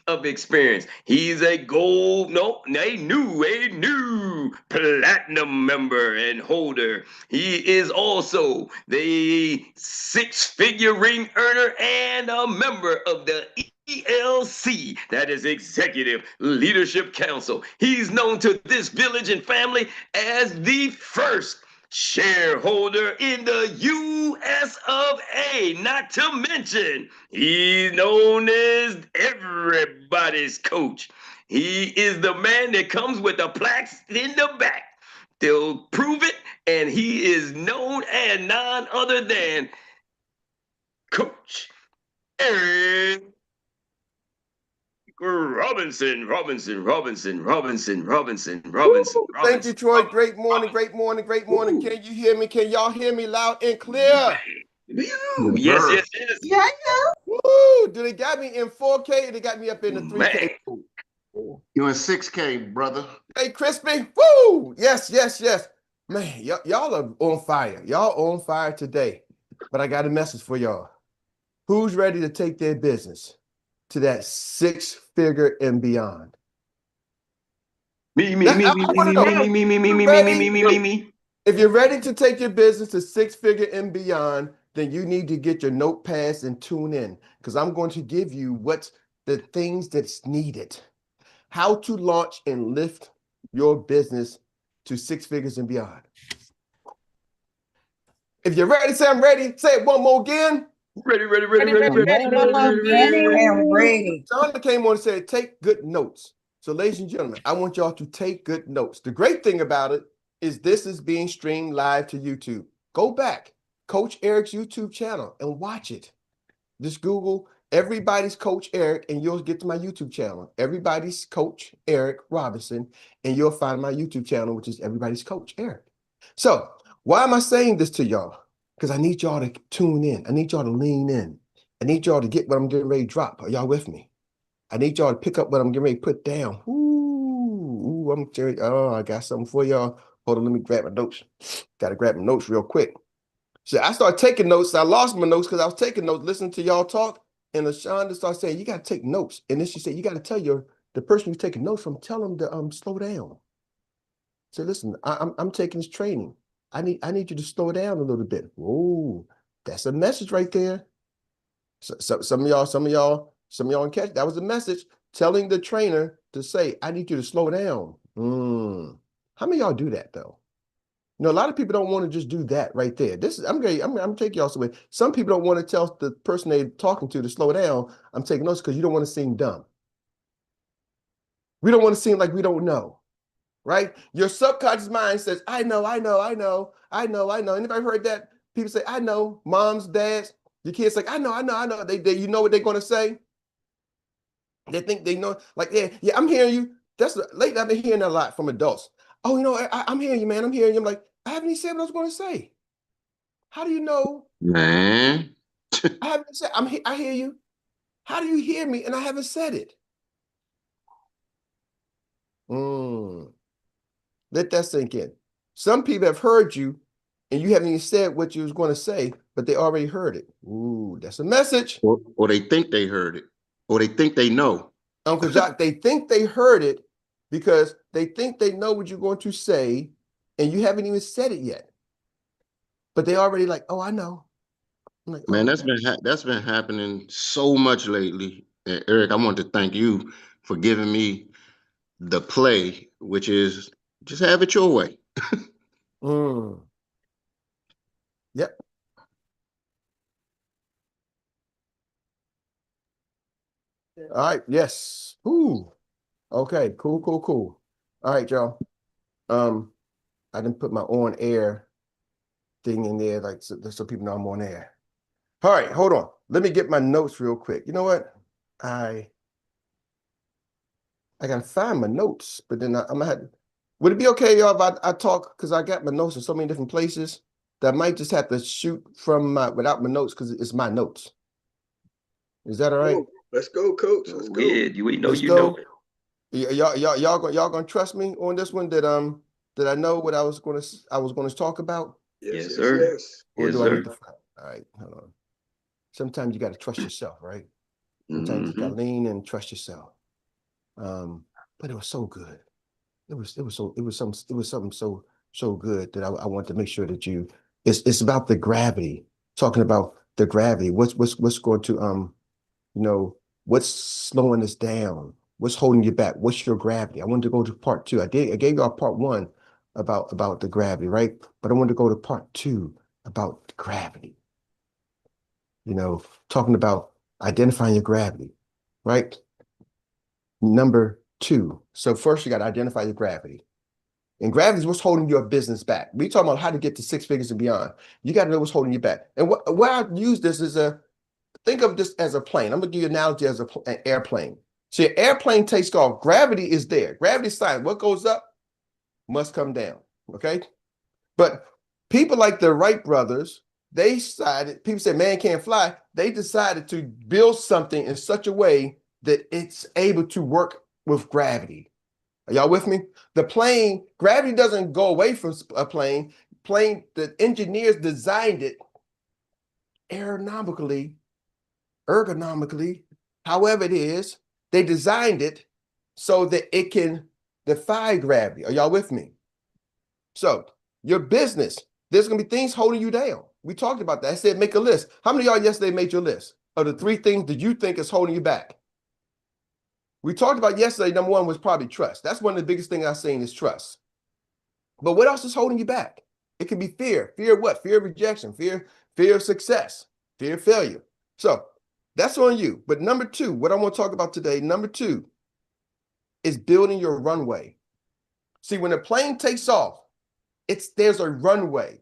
of experience. He's a a new platinum member and holder. He is also the six-figure ring earner and a member of the ELC, that is Executive Leadership Council. He's known to this village and family as the first shareholder in the US of A. Not to mention, he's known as everybody's coach. He is the man that comes with the plaques in the back. They'll prove it, and he is known as none other than Coach Erik Robinson. Thank you, Troy. Great morning, great morning, great morning. Can you hear me? Can y'all hear me loud and clear? Yes. Yeah. Woo! Do they got me in 4K or they got me up in the 3K? You in 6K, brother. Hey, Crispy. Woo! Yes. Man, y'all are on fire. Y'all on fire today. But I got a message for y'all. Who's ready to take their business to that six-figure and beyond? Me. If you're ready to take your business to six-figure and beyond, then you need to get your notepads and tune in, because I'm going to give you what's the things that's needed. How to launch and lift your business to six figures and beyond. If you're ready, say I'm ready. Say it one more again. Ready. Someone came on and said, take good notes. So ladies and gentlemen, I want y'all to take good notes. The great thing about it is this is being streamed live to YouTube. Go back, Coach Erik's YouTube channel, and watch it. Just Google Everybody's Coach Erik, and you'll get to my YouTube channel. Everybody's Coach Erik Robinson, and you'll find my YouTube channel, which is Everybody's Coach Erik. So why am I saying this to y'all? Because I need y'all to tune in. I need y'all to lean in. I need y'all to get what I'm getting ready to drop. Are y'all with me? I need y'all to pick up what I'm getting ready to put down. I got something for y'all. Hold on, let me grab my notes. Got to grab my notes real quick. So I started taking notes. I lost my notes because I was taking notes, listening to y'all talk. And LaShonda started saying, you got to take notes. And then she said, you got to tell the person you're taking notes from, tell them to slow down. So listen, I'm taking this training. I need you to slow down a little bit. Oh, that's a message right there. So some of y'all can catch. That was a message telling the trainer to say, I need you to slow down. How many of y'all do that though? You know, a lot of people don't want to just do that right there. I'm taking y'all somewhere. Some people don't want to tell the person they're talking to slow down. I'm taking notes because you don't want to seem dumb. We don't want to seem like we don't know, right? Your subconscious mind says, I know. Anybody heard that? People say, I know. Moms, dads, your kids say, I know. They you know what they're going to say? They think they know, like, yeah, I'm hearing you. Lately I've been hearing that a lot from adults. Oh, you know, I'm hearing you, man. I'm hearing you. I'm like, I haven't even said what I was going to say. How do you know? Man. I haven't said, I hear you. How do you hear me and I haven't said it? Let that sink in. Some people have heard you and you haven't even said what you was going to say, but they already heard it. Ooh, that's a message. Or they think they heard it. Or they think they know. Uncle Jock, they think they heard it because they think they know what you're going to say and you haven't even said it yet. But they already like, oh, I know. I'm like, Man, oh, that's been happening so much lately. And Erik, I want to thank you for giving me the play, which is just have it your way. Yep. All right. Yes. Ooh. Okay. Cool. All right, y'all. I didn't put my on air thing in there, like so people know I'm on air. All right, hold on. Let me get my notes real quick. You know what? I gotta find my notes, but then I'm gonna have. Would it be okay, y'all, if I talk, because I got my notes in so many different places that I might just have to shoot from without my notes because it's my notes. Is that all right? Oh, let's go, Coach. Let's go. Yeah, we know you know it. Y'all gonna trust me on this one that I know what I was gonna talk about? Yes, sir. Yes. Or Yes, do sir. I need to? All right, hold on. Sometimes you got to trust yourself, right? Sometimes you gotta lean and trust yourself. But it was so good. It was something so good that I want to make sure that it's about the gravity, talking about the gravity. What's going to what's slowing us down? What's holding you back? What's your gravity? I wanted to go to part two. I gave you all part one about the gravity, right? But I wanted to go to part two about gravity. Talking about identifying your gravity, right? Number two. So first you got to identify your gravity. And gravity is what's holding your business back. We talking about how to get to six figures and beyond. You got to know what's holding you back. And what I use this is think of this as a plane. I'm going to give you an analogy as an airplane. So your airplane takes off. Gravity is there. Gravity is silent. What goes up must come down. Okay. But people like the Wright brothers, people say man can't fly. They decided to build something in such a way that it's able to work with gravity. Are y'all with me? The plane, gravity doesn't go away from a plane. The engineers designed it ergonomically, however it is, they designed it so that it can defy gravity. Are y'all with me? So your business, there's going to be things holding you down. We talked about that. I said, make a list. How many of y'all yesterday made your list of the 3 things that you think is holding you back? We talked about yesterday, number 1 was probably trust. That's one of the biggest things I've seen is trust. But what else is holding you back? It can be fear. Fear of what? Fear of rejection, fear of success, fear of failure. So that's on you. But number 2, what I want to talk about today, number 2 is building your runway. See, when a plane takes off, there's a runway.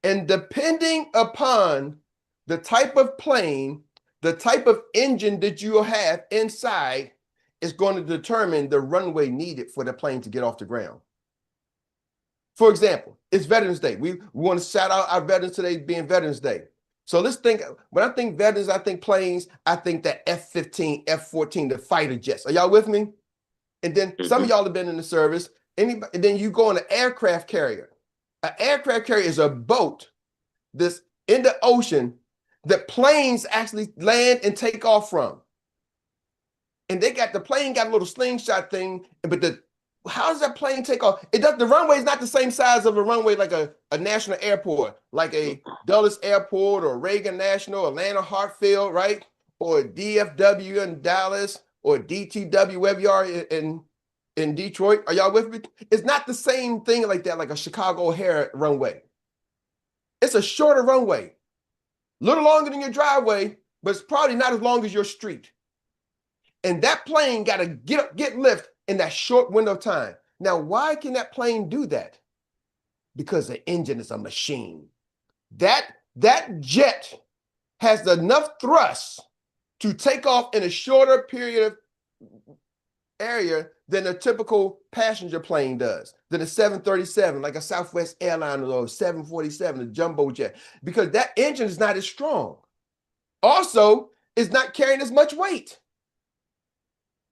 And depending upon the type of plane, the type of engine that you have inside is going to determine the runway needed for the plane to get off the ground. For example, it's Veterans Day. We want to shout out our veterans today being Veterans Day. So let's think, when I think veterans, I think planes, I think that F-15, F-14, the fighter jets. Are y'all with me? And then some of y'all have been in the service. And then you go on an aircraft carrier. An aircraft carrier is a boat that's in the ocean that planes actually land and take off from. And the plane got a little slingshot thing, but how does that plane take off? The runway is not the same size of a runway like a national airport, like a Dulles Airport or Reagan National, Atlanta Hartfield, right? Or DFW in Dallas or DTW, wherever you are in Detroit. Are y'all with me? It's not the same thing like that, like a Chicago O'Hare runway. It's a shorter runway. A little longer than your driveway, but it's probably not as long as your street. And that plane got to get lift in that short window of time. Now, why can that plane do that? Because the engine is a machine. That jet has enough thrust to take off in a shorter period of area than a typical passenger plane does, than a 737, like a Southwest Airlines or a 747, a jumbo jet, because that engine is not as strong. Also, it's not carrying as much weight.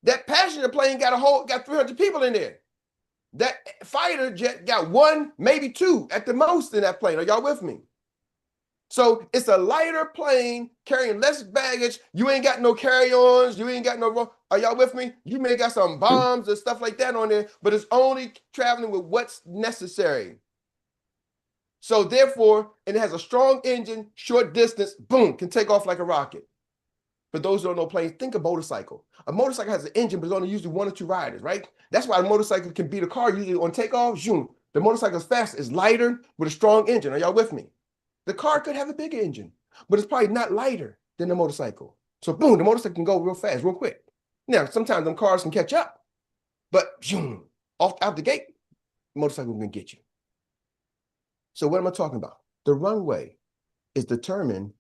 That passenger plane got 300 people in there. That fighter jet got 1, maybe 2 at the most in that plane. Are y'all with me? So it's a lighter plane carrying less baggage. You ain't got no carry-ons. You ain't got no. Are y'all with me? You may got some bombs and stuff like that on there, but it's only traveling with what's necessary. So therefore, and it has a strong engine, short distance, boom, can take off like a rocket. For those who don't know planes, think of motorcycle. A motorcycle has an engine, but it's only usually 1 or 2 riders, right? That's why a motorcycle can beat a car usually on takeoff. Zoom. The motorcycle is faster, it's lighter with a strong engine. Are y'all with me? The car could have a bigger engine, but it's probably not lighter than the motorcycle. So boom, the motorcycle can go real fast, real quick. Now, sometimes them cars can catch up, but zoom, out the gate, the motorcycle can get you. So what am I talking about? The runway is determined.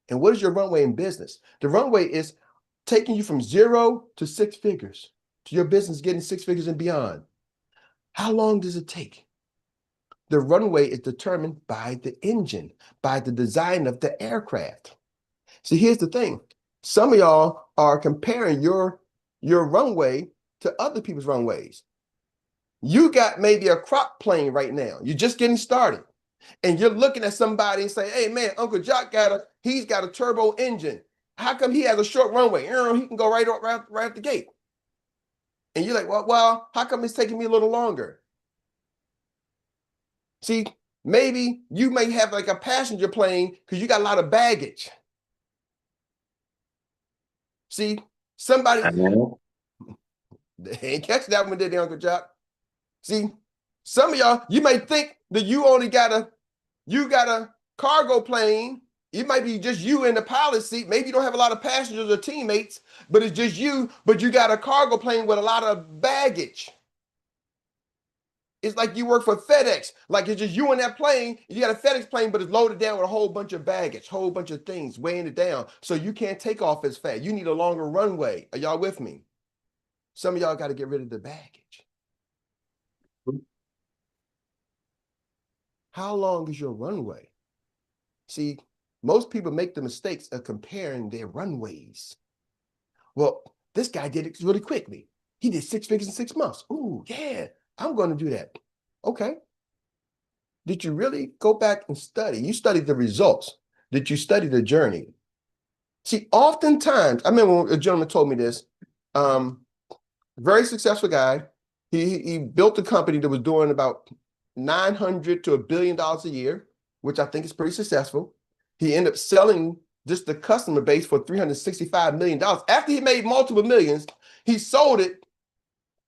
And what is your runway in business? The runway is taking you from 0 to 6 figures, to your business getting 6 figures and beyond. How long does it take? The runway is determined by the engine, by the design of the aircraft. See, here's the thing. Some of y'all are comparing your runway to other people's runways. You got maybe a crop plane right now. You're just getting started. And you're looking at somebody and say, hey, man, Uncle Jock he's got a turbo engine. How come he has a short runway? He can go right out the gate. And you're like, well, how come it's taking me a little longer? See, maybe you may have like a passenger plane because you got a lot of baggage. See, somebody they ain't catch that one, did they, Uncle Jock? See, some of y'all, you may think that you only got a cargo plane. It might be just you in the pilot seat. Maybe you don't have a lot of passengers or teammates, but it's just you, but you got a cargo plane with a lot of baggage. It's like you work for FedEx. Like it's just you in that plane. You got a FedEx plane, but it's loaded down with a whole bunch of baggage, whole bunch of things weighing it down. So you can't take off as fast. You need a longer runway. Are y'all with me? Some of y'all got to get rid of the baggage. How long is your runway? See, most people make the mistakes of comparing their runways. Well, this guy did it really quickly. He did 6 figures in 6 months. Ooh, yeah, I'm going to do that. Okay. Did you really go back and study? You studied the results. Did you study the journey? See, oftentimes, I remember when a gentleman told me this, very successful guy. He built a company that was doing about $900 to $1 billion a year, which I think is pretty successful. He ended up selling just the customer base for $365 million. After he made multiple millions, he sold it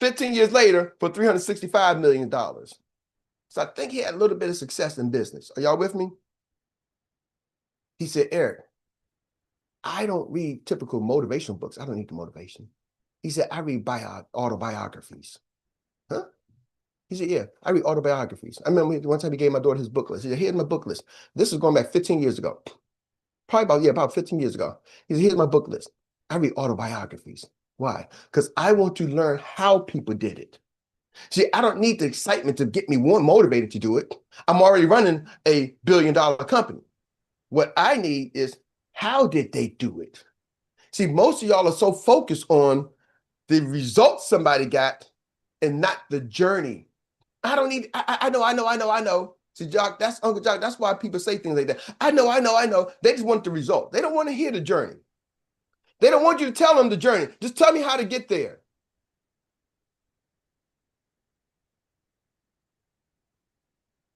15 years later for $365 million. So I think he had a little bit of success in business. Are y'all with me? He said, Erik, I don't read typical motivational books. I don't need the motivation. He said, I read autobiographies. Huh? He said, yeah, I read autobiographies. I remember one time he gave my daughter his book list. He said, here's my book list. This is going back 15 years ago. Probably about 15 years ago. He said, here's my book list. I read autobiographies. Why? Because I want to learn how people did it. See, I don't need the excitement to get me motivated to do it. I'm already running a $1 billion company. What I need is, how did they do it? See, most of y'all are so focused on the results somebody got and not the journey. I don't need, I know. See, Jock, that's Uncle Jock. That's why people say things like that. I know. They just want the result. They don't want to hear the journey. They don't want you to tell them the journey. Just tell me how to get there.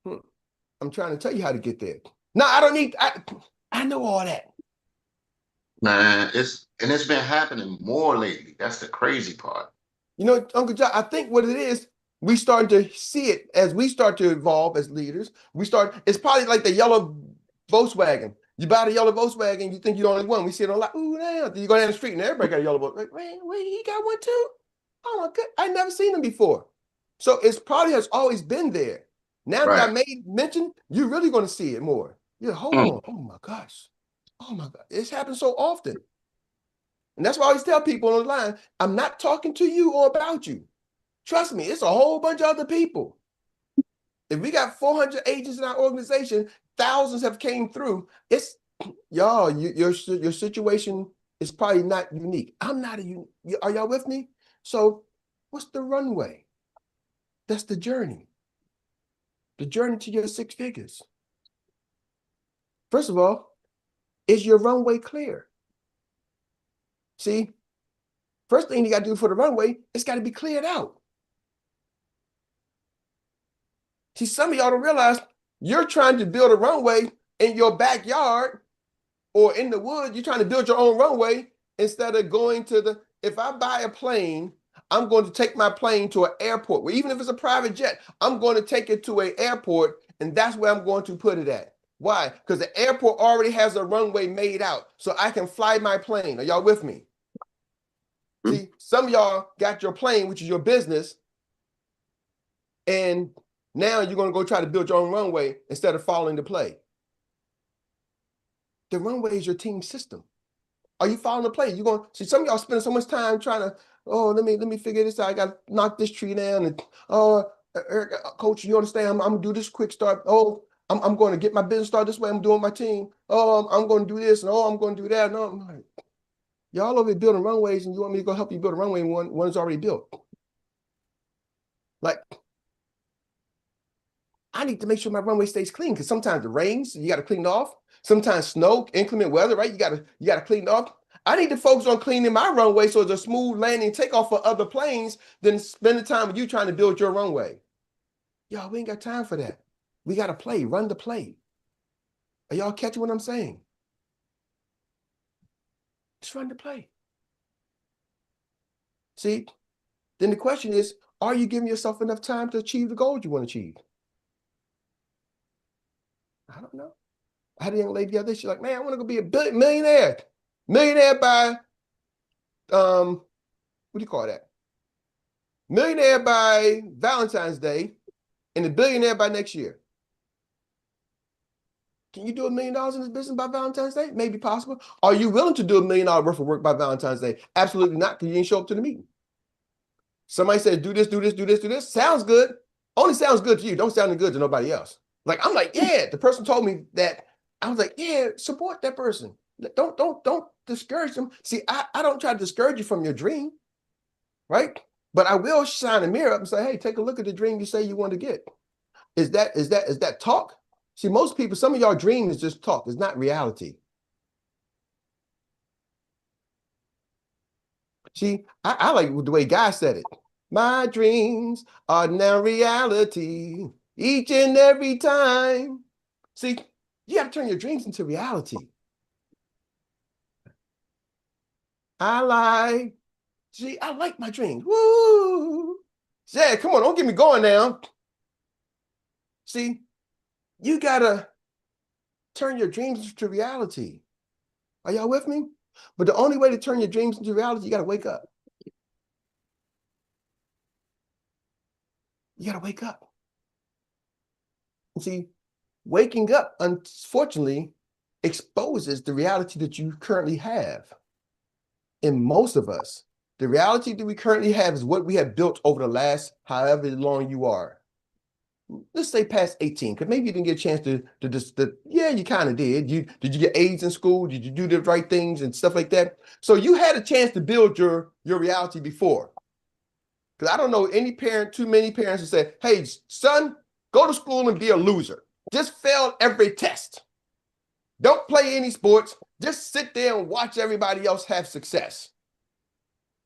I'm trying to tell you how to get there. No, I don't need, I know all that. Man, it's been happening more lately. That's the crazy part. You know, Uncle John, I think what it is, we starting to see it as we start to evolve as leaders. It's probably like the yellow Volkswagen. You buy the yellow Volkswagen, you think you're the only one. We see it on like, ooh, now. Then you go down the street and everybody got a yellow Volkswagen. Like, man, wait, he got one too? Oh my God, I never seen them before. So it's probably has always been there. Now that I made mention, you're really going to see it more. Yeah, hold on. Oh my gosh. Oh my God. It's happened so often. And that's why I always tell people on the line, I'm not talking to you or about you. Trust me, it's a whole bunch of other people. If we got 400 agents in our organization, thousands have came through. It's, y'all, your situation is probably not unique. I'm not are y'all with me? So what's the runway? That's the journey. The journey to your 6 figures. First of all, is your runway clear? See, first thing you got to do for the runway, it's got to be cleared out. See, some of y'all don't realize you're trying to build a runway in your backyard or in the woods. You're trying to build your own runway instead of going to if I buy a plane, I'm going to take my plane to an airport. Well, even if it's a private jet, I'm going to take it to an airport, and that's where I'm going to put it at. Why? Because the airport already has a runway made out, so I can fly my plane. Are y'all with me? See, some of y'all got your plane, which is your business, and now you're going to go try to build your own runway instead of following the play. The runway is your team system. Are you following the play? You're going to see some of y'all spending so much time trying to, let me figure this out. I got to knock this tree down. And Erik, coach, you understand? I'm going to do this quick start. I'm going to get my business started this way. I'm doing my team. I'm going to do this. And I'm going to do that. No, I'm like, y'all over here building runways, and you want me to go help you build a runway when one is already built. Like, I need to make sure my runway stays clean because sometimes it rains, you got to clean it off. Sometimes snow, inclement weather, right? You got to clean it off. I need to focus on cleaning my runway so it's a smooth landing takeoff for other planes than spending time with you trying to build your runway. Y'all, we ain't got time for that. We got to play, run the play. Are y'all catching what I'm saying? Just run the play. See, then the question is, are you giving yourself enough time to achieve the goals you want to achieve? I don't know. I had a young lady the other day, she's like, man, I want to go be a millionaire. Millionaire by, what do you call that? Millionaire by Valentine's Day and a billionaire by next year. Can you do $1 million in this business by Valentine's Day? Maybe possible. Are you willing to do $1 million worth of work by Valentine's Day? Absolutely not, because you didn't show up to the meeting. Somebody said, do this, do this, do this, do this. Sounds good. Only sounds good to you. Don't sound good to nobody else. Like, I'm like, yeah, the person told me that. I was like, yeah, support that person. Don't discourage them. See, I don't try to discourage you from your dream, right? But I will shine a mirror up and say, hey, take a look at the dream you say you want to get. Is that talk? See, most people, some of y'all dream is just talk. It's not reality. See, I like the way God said it. My dreams are now reality each and every time. See, you have to turn your dreams into reality. I like my dreams. Woo! Yeah, come on, don't get me going now. See, you gotta turn your dreams into reality. Are y'all with me? But the only way to turn your dreams into reality, you gotta wake up. You gotta wake up. And see, waking up, unfortunately, exposes the reality that you currently have. In most of us, the reality that we currently have is what we have built over the last however long you are. Let's say past 18, because maybe you didn't get a chance to yeah, you kind of did. Did you get A's in school? Did you do the right things and stuff like that? So you had a chance to build your reality before. Because I don't know any parent, too many parents who say, hey, son, go to school and be a loser. Just fail every test. Don't play any sports. Just sit there and watch everybody else have success.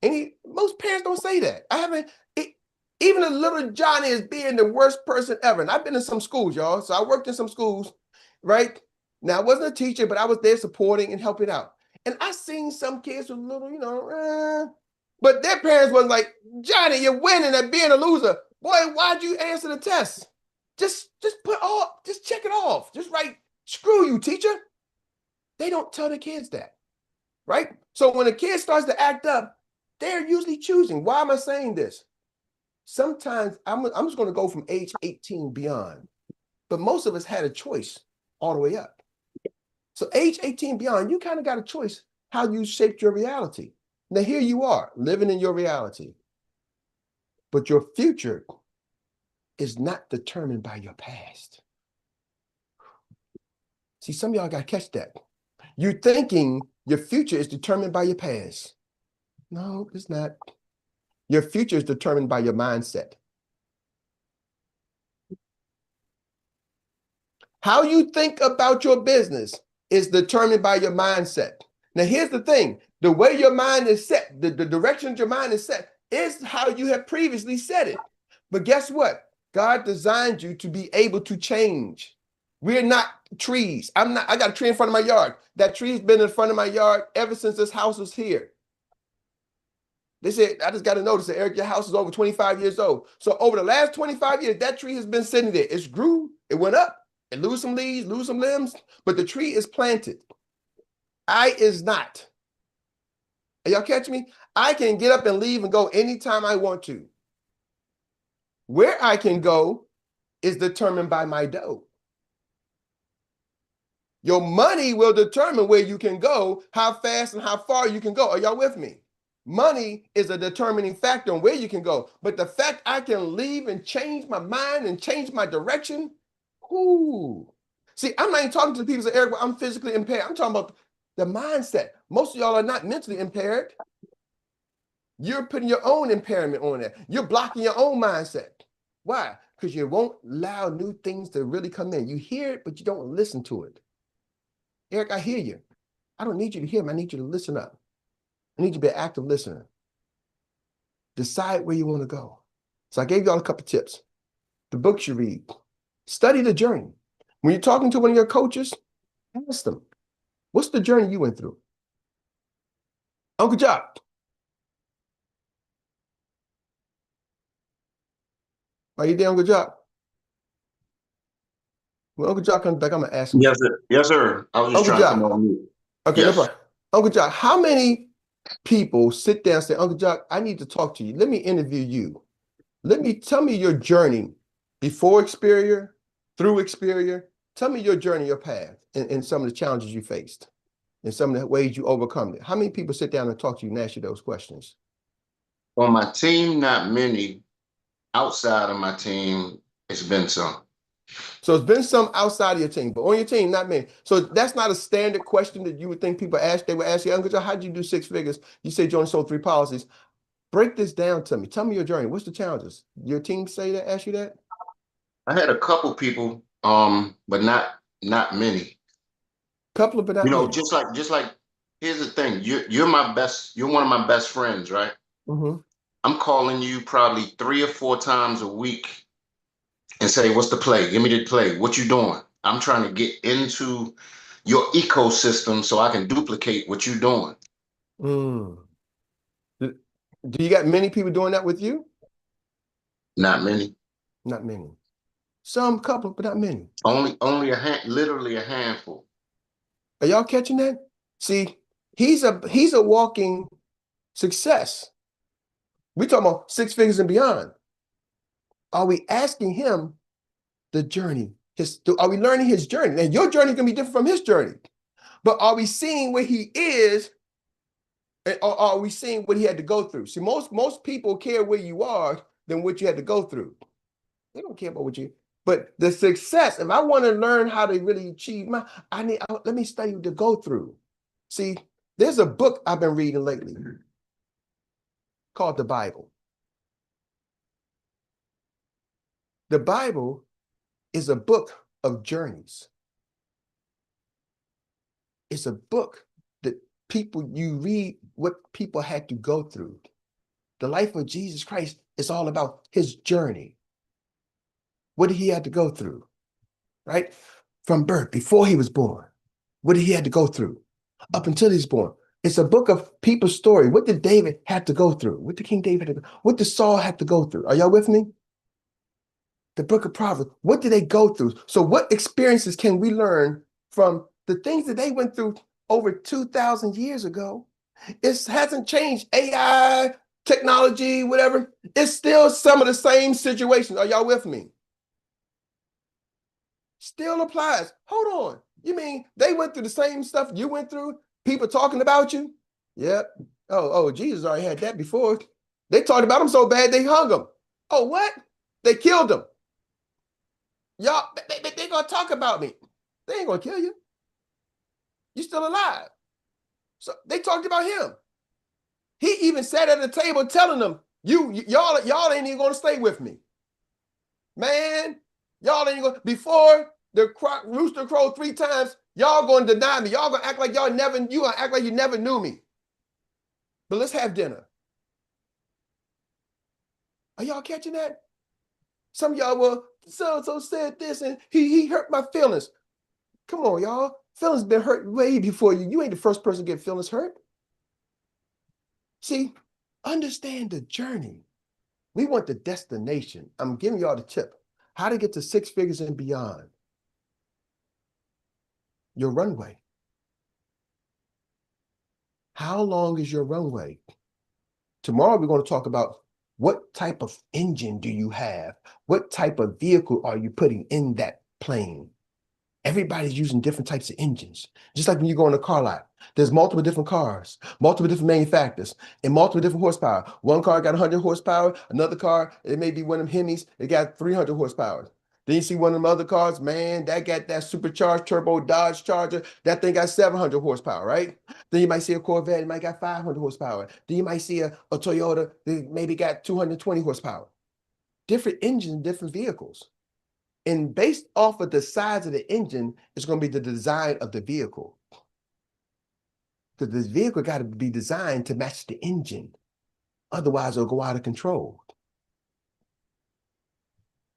Most parents don't say that. Even a little Johnny is being the worst person ever. And I've been in some schools, y'all. So I worked in some schools, right? Now, I wasn't a teacher, but I was there supporting and helping out. And I seen some kids with little, but their parents was like, Johnny, you're winning at being a loser. Boy, why'd you answer the test? Just check it off. Just write, screw you, teacher. They don't tell the kids that, right? So when a kid starts to act up, they're usually choosing. Why am I saying this? Sometimes I'm just going to go from age 18 beyond, but most of us had a choice all the way up. So age 18 beyond, you kind of got a choice how you shaped your reality. Now here you are living in your reality, but your future is not determined by your past. See, some of y'all got to catch that. You're thinking your future is determined by your past. No, it's not. Your future is determined by your mindset. How you think about your business is determined by your mindset. Now, here's the thing. The way your mind is set, the direction your mind is set, is how you have previously set it. But guess what? God designed you to be able to change. We're not trees. I got a tree in front of my yard. That tree's been in front of my yard ever since this house was here. They said, I just got to notice that, Eric, your house is over 25 years old. So over the last 25 years, that tree has been sitting there. It's grew, it went up, it lose some leaves, lose some limbs, but the tree is planted. I is not. Are y'all catching me? I can get up and leave and go anytime I want to. Where I can go is determined by my dough. Your money will determine where you can go, how fast and how far you can go. Are y'all with me? Money is a determining factor on where you can go. But the fact I can leave and change my mind and change my direction, whoo. See, I'm not even talking to the people that say, Eric, well, I'm physically impaired. I'm talking about the mindset. Most of y'all are not mentally impaired. You're putting your own impairment on there. You're blocking your own mindset. Why? Because you won't allow new things to really come in. You hear it, but you don't listen to it. Eric, I hear you. I don't need you to hear me. I need you to listen up. I need you to be an active listener. Decide where you want to go. So I gave y'all a couple tips. The books you read. Study the journey. When you're talking to one of your coaches, ask them, what's the journey you went through? Uncle Jock. Are you there, Uncle Jock? When Uncle Jock comes back, I'm going to ask him. Yes, sir. Yes, sir. I was just Uncle trying to Jock. come on mute. Okay, Yes. no problem. Uncle Jock, how many people sit down and say, Uncle Jock, I need to talk to you. Let me interview you. Tell me your journey before Experior, through Experior. Tell me your journey, your path, and some of the challenges you faced, and some of the ways you overcome it. How many people sit down and talk to you and ask you those questions? On my team, not many. Outside of my team, it's been some. So it's been some outside of your team, but on your team, not many. So that's not a standard question that you would think people ask. They would ask you, Uncle Joe, how did you do 6 figures? You say you only sold 3 policies. Break this down to me. Tell me your journey. What's the challenges? Your team say that, ask you that? I had a couple people, but not many. Couple of, but not You know, many. just like here's the thing. You're one of my best friends, right? Mm-hmm. I'm calling you probably 3 or 4 times a week and say, what's the play? Give me the play. What you doing? I'm trying to get into your ecosystem so I can duplicate what you're doing. Mm. Do you got many people doing that with you? Not many. Not many. Some couple, but not many. Only literally a handful. Are y'all catching that? See, he's a walking success. We talking about 6 figures and beyond. Are we asking him the journey? Are we learning his journey? And your journey is going to be different from his journey. But are we seeing where he is, or are we seeing what he had to go through? See, most people care where you are than what you had to go through. They don't care about what you. But the success, if I want to learn how to really achieve let me study to go through. See, there's a book I've been reading lately called the Bible. The Bible is a book of journeys. It's a book that you read what people had to go through. The life of Jesus Christ is all about his journey. What did he have to go through, right? From birth, before he was born. What did he have to go through? Up until he's born. It's a book of people's story. What did David have to go through? What did King David have to go? What did Saul have to go through? Are y'all with me? The book of Proverbs. What did they go through? So what experiences can we learn from the things that they went through over 2,000 years ago? It hasn't changed. AI, technology, whatever. It's still some of the same situations. Are y'all with me? Still applies. Hold on. You mean they went through the same stuff you went through? People talking about you? Yep. Oh, Jesus already had that before. They talked about him so bad they hung him. Oh, what? They killed him. Y'all, they gonna talk about me. They ain't gonna kill you. You still alive. So they talked about him. He even sat at the table telling them, y'all ain't even gonna stay with me. Man, y'all ain't gonna, before the rooster crowed 3 times, y'all gonna deny me. Y'all gonna act like you gonna act like you never knew me. But let's have dinner. Are y'all catching that? Some of y'all will, so said this and he hurt my feelings. Come on, y'all. Feelings been hurt way before you. You ain't the first person to get feelings hurt. See, understand the journey. We want the destination. I'm giving y'all the tip. How to get to 6 figures and beyond. Your runway. How long is your runway? Tomorrow we're going to talk about what type of engine do you have? What type of vehicle are you putting in that plane? Everybody's using different types of engines. Just like when you go in a car lot, there's multiple different cars, multiple different manufacturers, and multiple different horsepower. One car got 100 horsepower. Another car, it may be one of them Hemis, it got 300 horsepower. Then you see one of them other cars, man, that got that supercharged turbo Dodge Charger. That thing got 700 horsepower, right? Then you might see a Corvette, it might got 500 horsepower. Then you might see a Toyota, that maybe got 220 horsepower. Different engines, different vehicles. And based off of the size of the engine, it's going to be the design of the vehicle. Because this vehicle got to be designed to match the engine. Otherwise, it'll go out of control.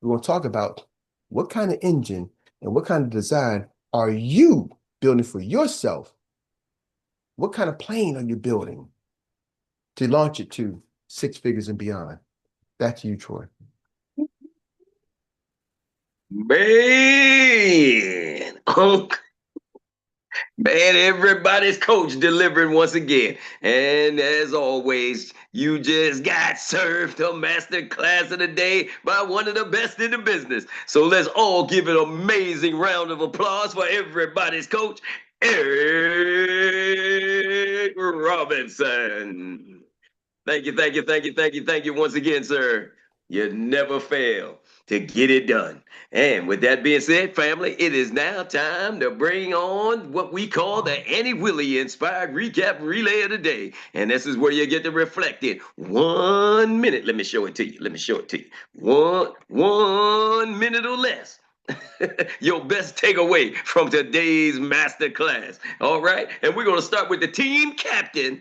We're going to talk about what kind of engine and what kind of design are you building for yourself? What kind of plane are you building to launch it to 6 figures and beyond? That's you, Troy. Man, man, everybody's coach delivering once again. And as always, you just got served a master class of the day by one of the best in the business. So let's all give an amazing round of applause for everybody's coach, Erik Robinson. Thank you, thank you, thank you, thank you, thank you once again, sir. You never fail to get it done. And with that being said, family, it is now time to bring on what we call the Annie Willie inspired recap relay of the day. And this is where you get to reflect in 1 minute. Let me show it to you. Let me show it to you. One minute or less. Your best takeaway from today's master class. All right. And we're going to start with the team captain.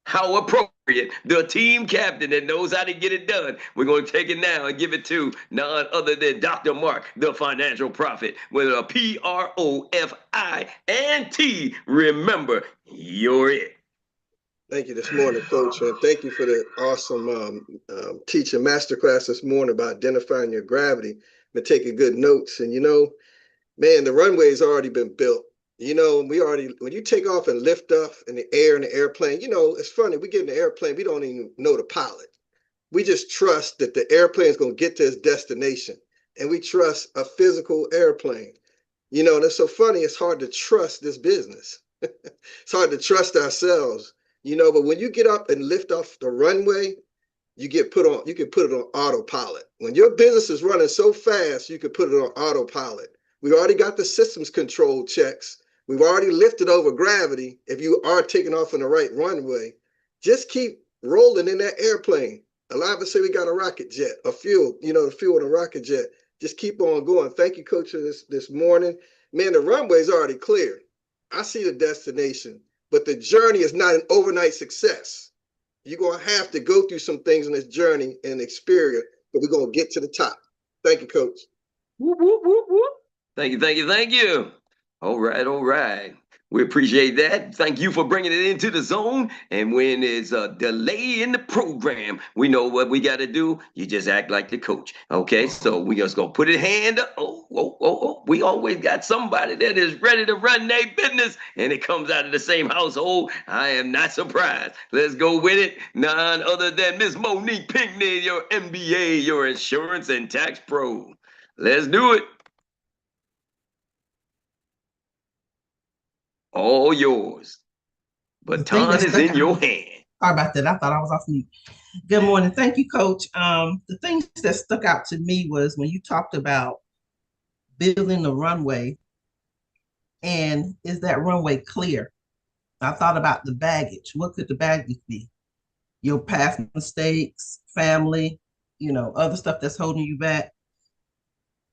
How appropriate, the team captain that knows how to get it done. We're going to take it now and give it to none other than Dr. Mark, the financial prophet, with a PROFINT. Remember, you're it. Thank you this morning, Coach, and thank you for the awesome teaching masterclass this morning about identifying your gravity and taking good notes. And man, the runway's already been built. When you take off and lift off in the air in the airplane, it's funny. We get in the airplane, we don't even know the pilot. We just trust that the airplane is going to get to its destination. And we trust a physical airplane. And it's so funny. It's hard to trust this business. It's hard to trust ourselves, but when you get up and lift off the runway, you can put it on autopilot. When your business is running so fast, you can put it on autopilot. We already got the systems control checks. We've already lifted over gravity. If you are taking off on the right runway, just keep rolling in that airplane. A lot of us say we got a rocket jet, the fuel in a rocket jet. Just keep on going. Thank you, Coach, for this morning. Man, the runway's already clear. I see the destination, but the journey is not an overnight success. You're going to have to go through some things in this journey and experience, but we're going to get to the top. Thank you, Coach. Whoop, whoop, whoop, whoop. Thank you, thank you, thank you. All right, all right. We appreciate that. Thank you for bringing it into the zone. And when there's a delay in the program, we know what we got to do. You just act like the coach. Okay, so we just going to put it hand up. Oh. We always got somebody that is ready to run their business, and it comes out of the same household. I am not surprised. Let's go with it. None other than Miss Monique Pinkney, your MBA, your insurance and tax pro. Let's do it. All yours. Baton is in your hand. Sorry about that. I thought I was off mute. Good morning. Thank you, Coach. The things that stuck out to me was when you talked about building the runway, and is that runway clear? I thought about the baggage. What could the baggage be? Your past mistakes, family, other stuff that's holding you back.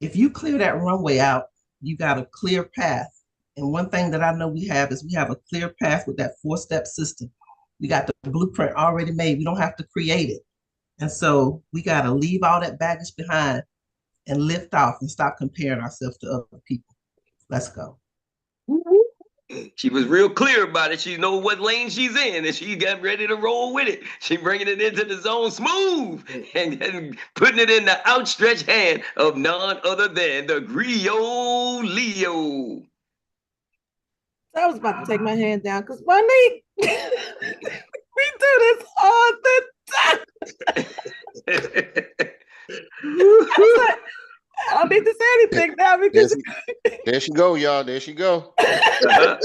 If you clear that runway out, you got a clear path. And one thing that I know we have is we have a clear path with that 4-step system. We got the blueprint already made. We don't have to create it. And so we got to leave all that baggage behind and lift off and stop comparing ourselves to other people. Let's go. She was real clear about it. She knows what lane she's in, and she got ready to roll with it. She bringing it into the zone smooth and putting it in the outstretched hand of none other than the Grio Leo. I was about to take my hand down because Monique, we do this all the time. I don't need to say anything now because there she go, y'all. There she go. I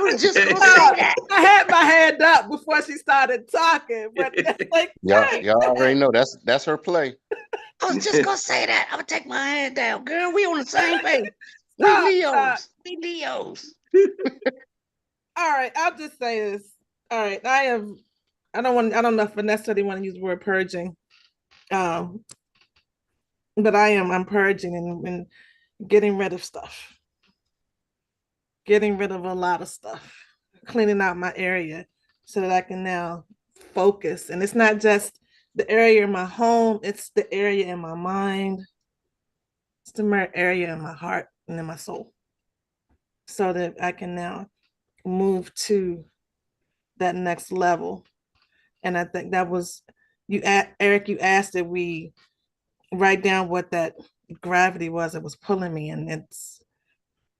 was just gonna say that. I had my hand up before she started talking, but like y'all already know that's her play. I was just gonna say that. I'm gonna take my hand down, girl. We on the same page. We Leos. All right, I'll just say this. All right, I don't know if I necessarily want to use the word purging. But I'm purging and getting rid of stuff. Getting rid of a lot of stuff. cleaning out my area so that I can now focus. And it's not just the area in my home, it's the area in my mind, it's the area in my heart and in my soul, so that I can now move to that next level. And I think that was Eric, you asked that we write down what that gravity was that was pulling me, and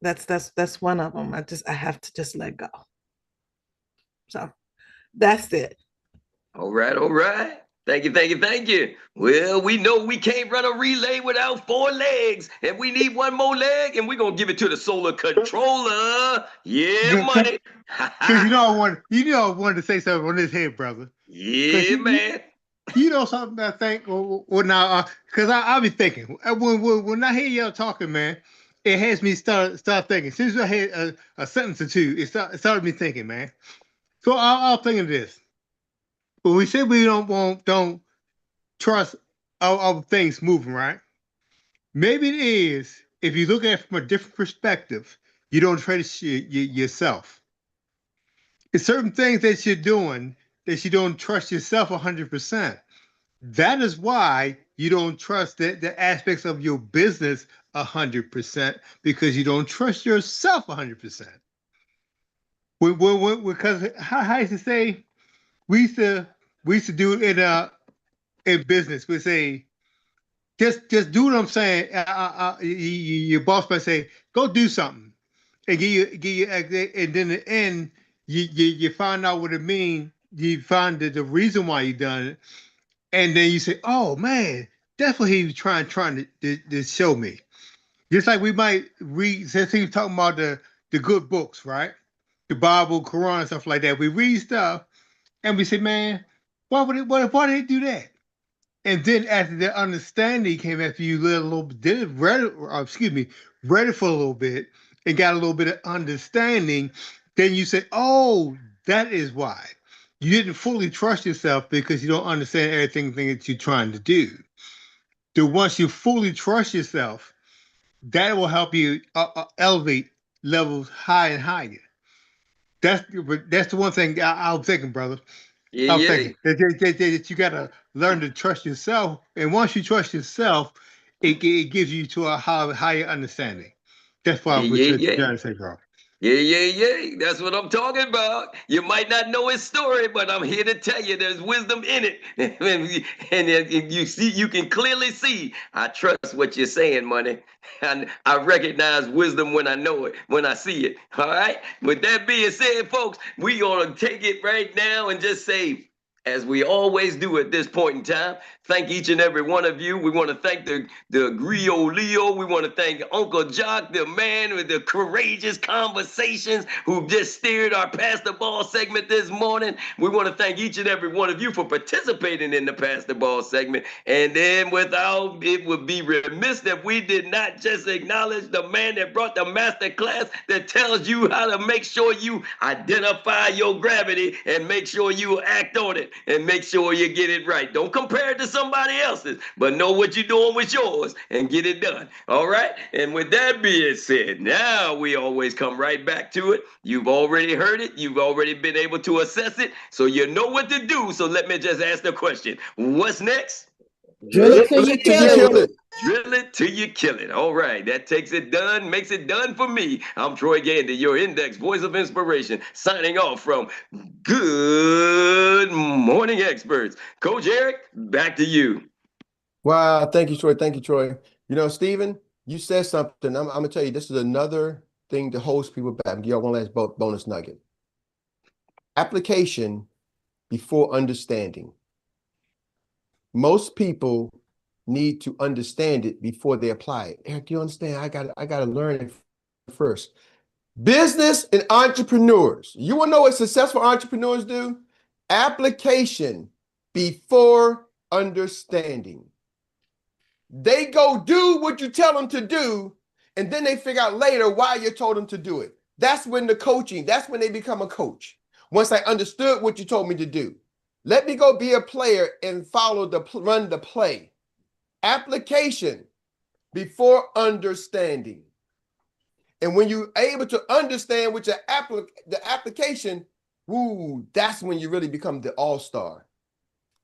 that's one of them. I have to just let go. So that's it. All right, all right. Thank you, thank you, thank you. Well, we know we can't run a relay without 4 legs, and we need one more leg, and we're gonna give it to the solar controller. Yeah, money. Because I wanted to say something on this head, brother. Yeah, man. You know something I think, now, because I'll be thinking, when I hear y'all talking, man, it has me start thinking. Since I had a sentence or two, it started me thinking, man. So I'll think of this. When we say we don't trust our things moving, right? Maybe it is, if you look at it from a different perspective, you don't trust yourself. It's certain things that you're doing that you don't trust yourself 100%. That is why you don't trust the aspects of your business 100%, because you don't trust yourself 100%. Because how I used to say, we used to do it in business. We say, just do what I'm saying. Your boss might say, go do something, and give you, and then in the end, you find out what it means. You find the reason why you done it, and then you say, oh man, that's what he was trying to show me. Just like we might read, since he was talking about the good books, right? The Bible, Quran, stuff like that. We read stuff and we say, man, why did he do that? And then after the understanding came, after you read it for a little bit and got a little bit of understanding, then you say, oh, that is why. You didn't fully trust yourself because you don't understand everything that you're trying to do. So once you fully trust yourself, that will help you elevate levels higher and higher. That's the one thing I'm thinking, brother. Yeah, I'm yeah. thinking that you got to learn to trust yourself. And once you trust yourself, it gives you to a higher understanding. That's what I'm trying to say, bro. Yeah. That's what I'm talking about. You might not know his story, but I'm here to tell you there's wisdom in it. and you can clearly see, I trust what you're saying, money. And I recognize wisdom when I know it, when I see it. All right. With that being said, folks, we gonna take it right now and just say, as we always do at this point in time, thank each and every one of you. We want to thank the Grio Leo. We want to thank Uncle Jock, the man with the courageous conversations who just steered our Pass the Ball segment this morning. We want to thank each and every one of you for participating in the Pass the Ball segment. And then it would be remiss that we did not just acknowledge the man that brought the masterclass that tells you how to make sure you identify your gravity and make sure you act on it and make sure you get it right. Don't compare it to somebody else's, but know what you're doing with yours and get it done. All right? And with that being said, now we always come right back to it. You've already heard it. You've already been able to assess it. So you know what to do. So let me just ask the question. What's next? Drill it till you kill it. Drill it till you kill it. All right. That takes it done, makes it done for me. I'm Troy Gandy, your index voice of inspiration, signing off from Good Morning Experts. Coach Erik, back to you. Wow. Thank you, Troy. Thank you, Troy. You know, Stephen, you said something. I'm going to tell you, this is another thing to hold people back. Give y'all one last bonus nugget. Application before understanding. Most people need to understand it before they apply it. Erik, you understand? I got to learn it first. Business and entrepreneurs. You want to know what successful entrepreneurs do? Application before understanding. They go do what you tell them to do, and then they figure out later why you told them to do it. That's when that's when they become a coach. Once I understood what you told me to do. Let me go be a player and run the play. Application before understanding. And when you're able to understand with your the application, woo, that's when you really become the all-star.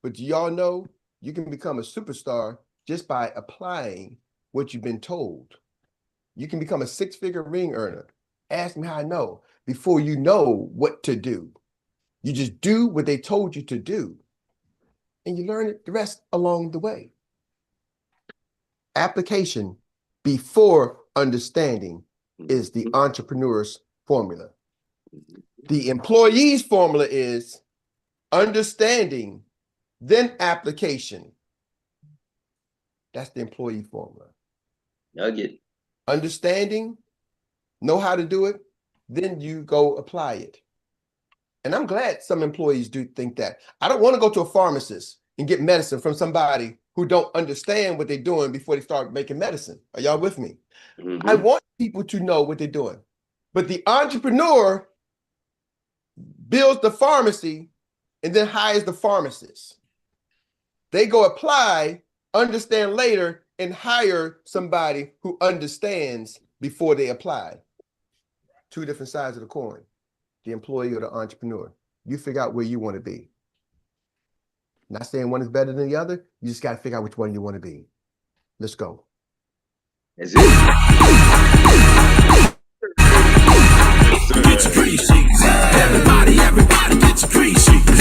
But do y'all know you can become a superstar just by applying what you've been told? You can become a six-figure ring earner. Ask me how I know. Before you know what to do. You just do what they told you to do. And you learn the rest along the way. Application before understanding is the entrepreneur's formula. The employee's formula is understanding, then application. That's the employee formula. Nugget. Understanding, know how to do it, then you go apply it. And I'm glad some employees do think that. I don't want to go to a pharmacist and get medicine from somebody who don't understand what they're doing before they start making medicine. Are y'all with me? Mm-hmm. I want people to know what they're doing. But the entrepreneur builds the pharmacy and then hires the pharmacist. They go apply, understand later, and hire somebody who understands before they apply. Two different sides of the coin, the employee or the entrepreneur. You figure out where you want to be. Not saying one is better than the other. You just got to figure out which one you want to be. Let's go. That's it. Get your 3 sheets. Everybody get your 3 sheets.